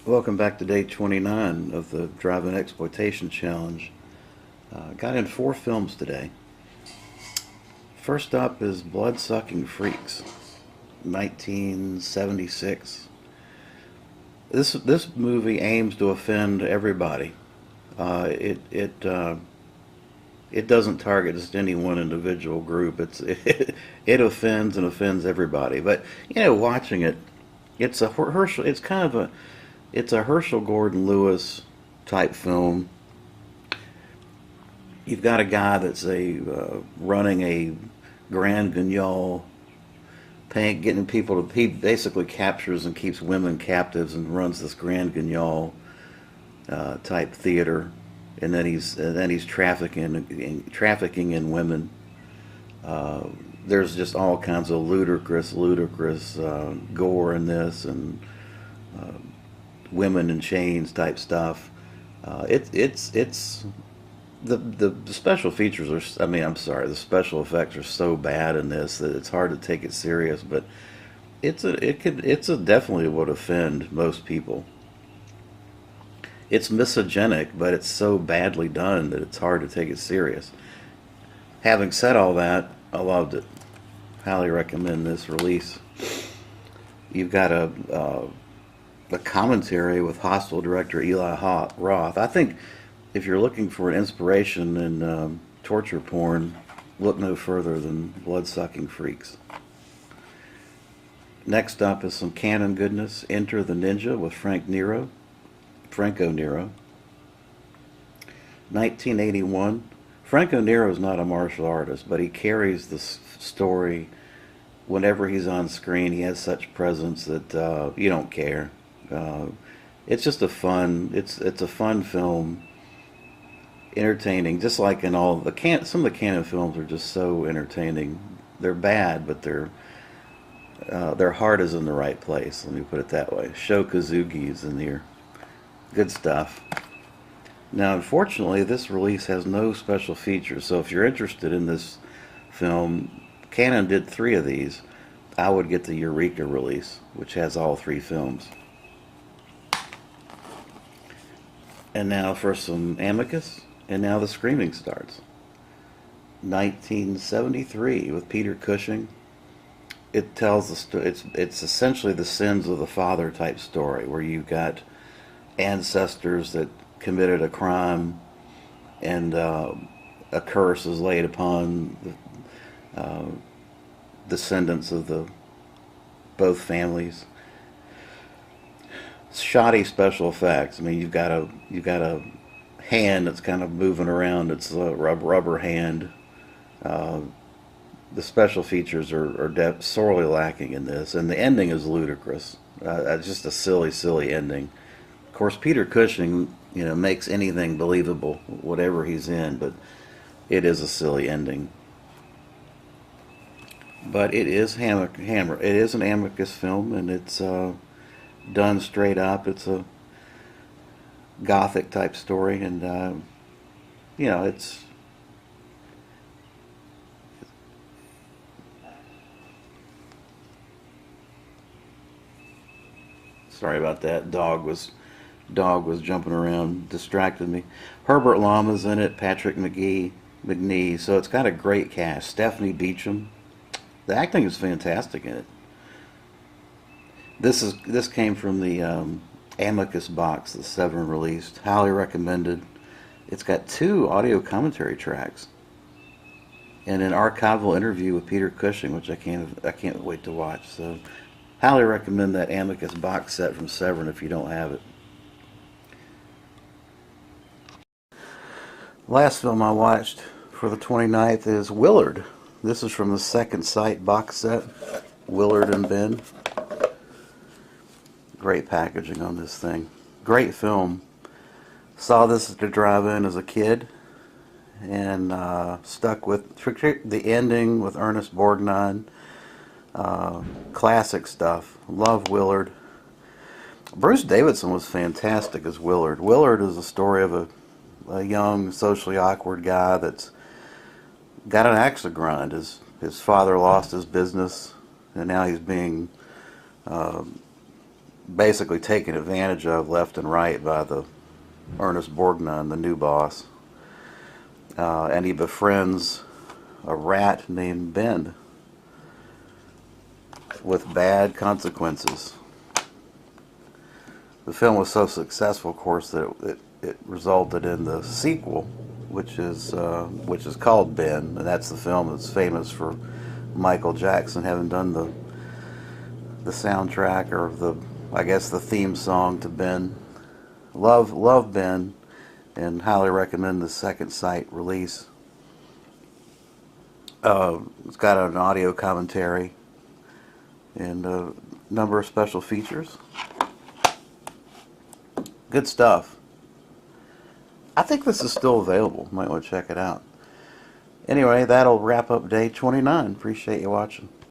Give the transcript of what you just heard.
Welcome back to day 29 of the Drive-In Exploitation Challenge. Got in 4 films today. First up is Blood-Sucking Freaks, 1976. This movie aims to offend everybody. It doesn't target just any one individual group. It offends and offends everybody. But watching it, it's a Herschel. It's a Herschel Gordon Lewis type film. You've got a guy that's running a Grand Guignol, getting people to. He basically captures and keeps women captives and runs this Grand Guignol type theater, and then he's trafficking in women. There's just all kinds of ludicrous gore in this, and women in chains type stuff. It's the special features are. I mean, I'm sorry, the special effects are so bad in this that it's hard to take it serious. But definitely would offend most people. It's misogenic, but it's so badly done that it's hard to take it serious. Having said all that, I loved it. Highly recommend this release. You've got a commentary with Hostel director Eli Roth. I think if you're looking for an inspiration in torture porn, look no further than Blood-Sucking Freaks. Next up is some canon goodness. Enter the Ninja with Franco Nero. 1981. Franco Nero is not a martial artist, but he carries the story whenever he's on screen. He has such presence that you don't care. It's just a fun. It's a fun film, entertaining. Just like in all some of the canon films are just so entertaining. They're bad, but their heart is in the right place. Let me put it that way. Sho Kosugi is in here. Good stuff. Now, unfortunately, this release has no special features. So if you're interested in this film, Canon did 3 of these. I would get the Eureka release, which has all 3 films. And now for some Amicus, and now the screaming starts. 1973 with Peter Cushing. It tells the story. It's essentially the sins of the father type story, where you've got ancestors that committed a crime, and a curse is laid upon the descendants of both families. Shoddy special effects. I mean, you've got a hand that's kind of moving around. It's a rubber hand. The special features are sorely lacking in this, and the ending is ludicrous. It's just a silly ending. Of course, Peter Cushing, makes anything believable, whatever he's in, but it is a silly ending. But it is It is an Amicus film, and it's done straight up. It's a gothic type story, and it's. Sorry about that. Dog was jumping around, distracted me. Herbert Lama's in it. Patrick McNee. So it's got a great cast. Stephanie Beacham. The acting is fantastic in it. This came from the Amicus box that Severin released. Highly recommended. It's got 2 audio commentary tracks and an archival interview with Peter Cushing, which I can't wait to watch. So highly recommend that Amicus box set from Severin if you don't have it. Last film I watched for the 29th is Willard. This is from the Second Sight box set. Willard and Ben. Great packaging on this thing. Great film. Saw this at the drive-in as a kid, and stuck with the ending with Ernest Borgnine. Classic stuff. Love Willard. Bruce Davidson was fantastic as Willard. Willard is a story of a young, socially awkward guy that's got an axe to grind. His father lost his business, and now he's being basically taken advantage of left and right by the Ernest Borgnine, the new boss. And he befriends a rat named Ben with bad consequences. The film was so successful, of course, that it resulted in the sequel, which is called Ben, and that's the film that's famous for Michael Jackson having done the soundtrack, or I guess the theme song to Ben. Love Ben, and highly recommend the Second Sight release. It's got an audio commentary and a number of special features. Good stuff. I think this is still available. Might want to check it out. Anyway, that'll wrap up day 29. Appreciate you watching.